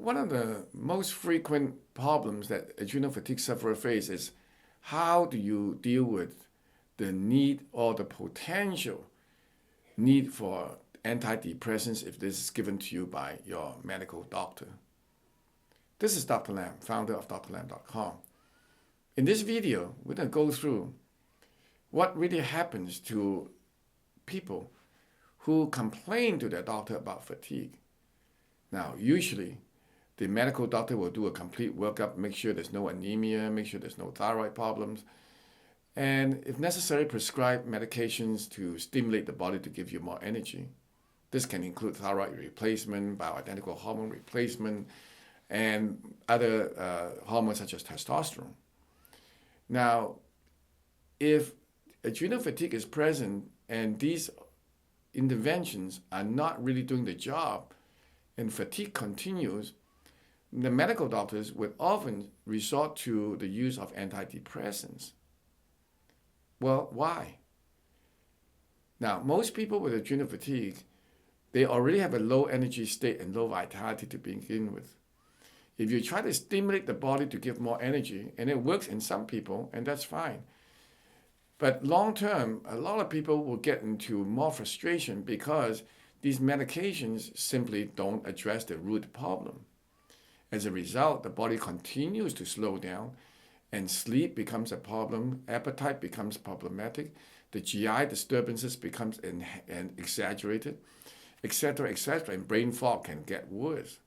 one of the most frequent problems that adrenal fatigue sufferers face is how do you deal with the need or the potential need for antidepressants if this is given to you by your medical doctor. This is Dr. Lam, founder of drlam.com. In this video, we're going to go through what really happens to people who complain to their doctor about fatigue. Now, usually, the medical doctor will do a complete workup, make sure there's no anemia, make sure there's no thyroid problems, and if necessary, prescribe medications to stimulate the body to give you more energy. This can include thyroid replacement, bioidentical hormone replacement, and other hormones such as testosterone. Now, if adrenal fatigue is present and these interventions are not really doing the job and fatigue continues, the medical doctors would often resort to the use of antidepressants. Well, why? Now, most people with adrenal fatigue, they already have a low energy state and low vitality to begin with. If you try to stimulate the body to give more energy, and it works in some people, and that's fine. But long term, a lot of people will get into more frustration because these medications simply don't address the root problem. As a result, the body continues to slow down, and sleep becomes a problem, appetite becomes problematic, the GI disturbances becomes exaggerated, etc., and brain fog can get worse.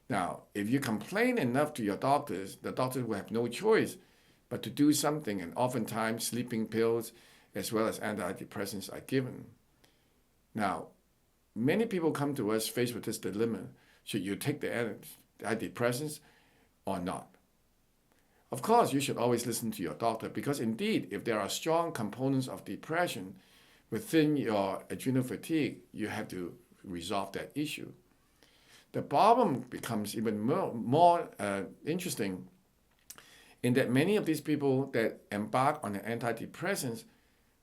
Now, if you complain enough to your doctors, the doctors will have no choice but to do something, and oftentimes sleeping pills as well as antidepressants are given. Now, many people come to us faced with this dilemma: should you take the antidepressants or not? Of course, you should always listen to your doctor, because indeed, if there are strong components of depression within your adrenal fatigue, you have to resolve that issue. The problem becomes even more interesting in that many of these people that embark on the antidepressants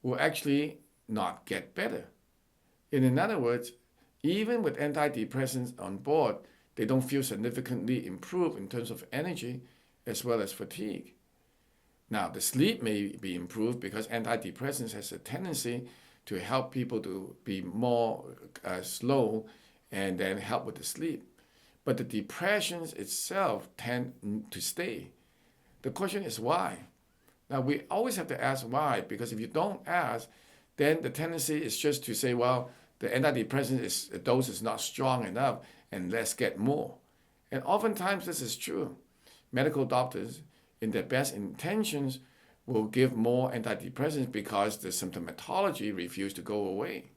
will actually not get better. In other words, even with antidepressants on board, they don't feel significantly improved in terms of energy as well as fatigue. Now, the sleep may be improved because antidepressants has a tendency to help people to be more slow and then help with the sleep. But the depressions itself tend to stay. The question is why? Now, we always have to ask why, because if you don't ask, then the tendency is just to say, well, the antidepressant dose is not strong enough, and let's get more. And oftentimes this is true. Medical doctors, in their best intentions, will give more antidepressants because the symptomatology refuses to go away.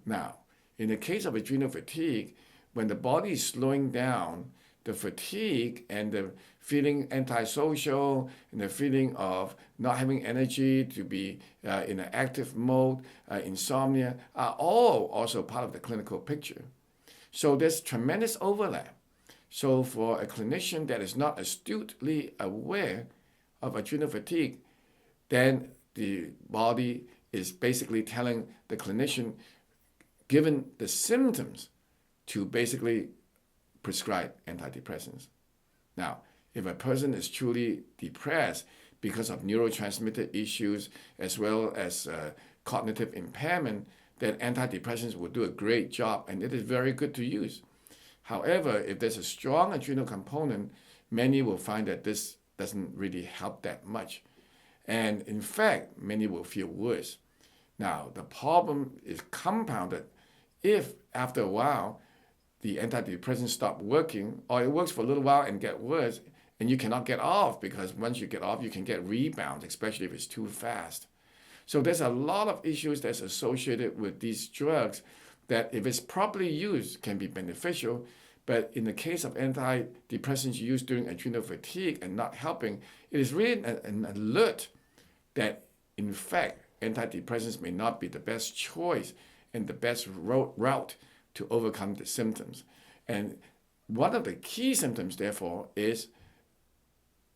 Now, in the case of adrenal fatigue, when the body is slowing down, the fatigue and the feeling antisocial and the feeling of not having energy to be in an active mode, insomnia, are all also part of the clinical picture. So there's tremendous overlap. So for a clinician that is not astutely aware of adrenal fatigue, then the body is basically telling the clinician, given the symptoms, to basically prescribe antidepressants. Now, if a person is truly depressed because of neurotransmitter issues as well as cognitive impairment, then antidepressants will do a great job, and it is very good to use. However, if there's a strong adrenal component, many will find that this doesn't really help that much. And in fact, many will feel worse. Now, the problem is compounded if after a while, the antidepressants stop working, or it works for a little while and get worse, and you cannot get off, because once you get off, you can get rebounds, especially if it's too fast. So there's a lot of issues that's associated with these drugs that, if it's properly used, can be beneficial. But in the case of antidepressants used during adrenal fatigue and not helping, it is really an alert that, in fact, antidepressants may not be the best choice and the best route to overcome the symptoms. And one of the key symptoms, therefore, is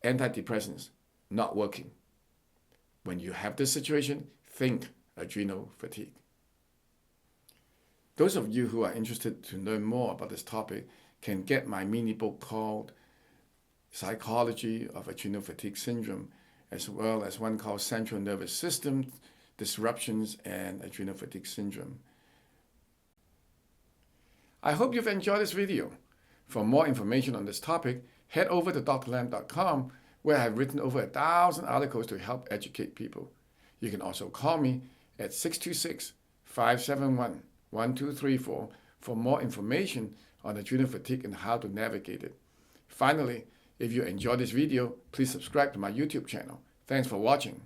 antidepressants not working. When you have this situation, think adrenal fatigue. Those of you who are interested to learn more about this topic can get my mini book called Psychology of Adrenal Fatigue Syndrome, as well as one called Central Nervous System Disruptions and Adrenal Fatigue Syndrome. I hope you've enjoyed this video. For more information on this topic, head over to drlam.com, where I have written over 1,000 articles to help educate people. You can also call me at 626-571-1234 for more information on adrenal fatigue and how to navigate it. Finally, if you enjoyed this video, please subscribe to my YouTube channel. Thanks for watching.